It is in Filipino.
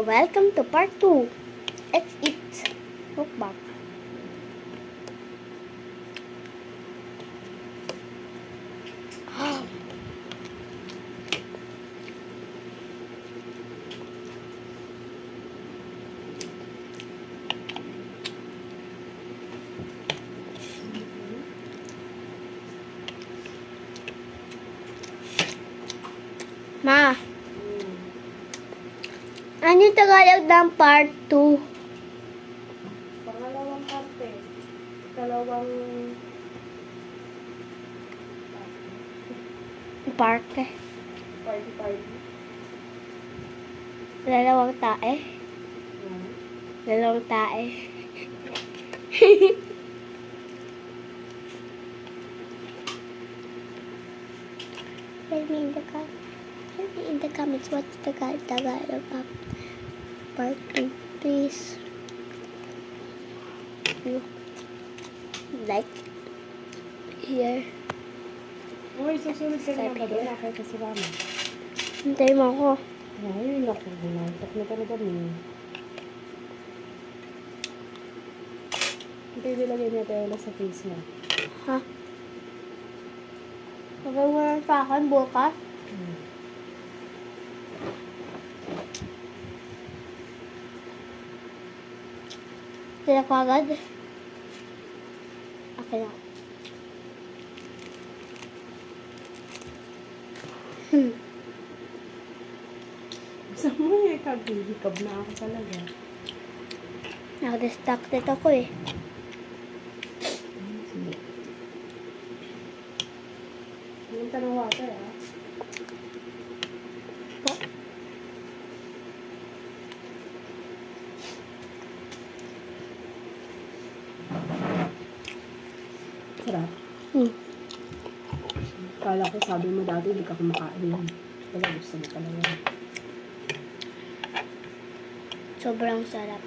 Welcome to part 2. Let's eat mukbang. Ma, ano yung Tagalog ng part 2? Pangalawang parte. Dalawang Parte. party. Dalawang tae. Hmm. Dalawang tae. Tell me in the comments what's the Tagalog of part 2, please. You like here. Uy, susunod ka na ba doon? Nakay kasi mama. Hintay mo ako. Ay, naku. Nantok na talaga mo. Ito yung nilagay niya tayo na sa face mo. Ha? Huwag mo lang sa akin bukas. Sila ko agad. Okay lang. Gusto mo eh, kabihikab na ako talaga. Nag-distracted ako eh. Sige. Yung tanong water ah. Po. Sarap. Kala ko sabi mo dati hindi ka kumakain yan. Wala, gusto mo talaga. Sobrang sarap.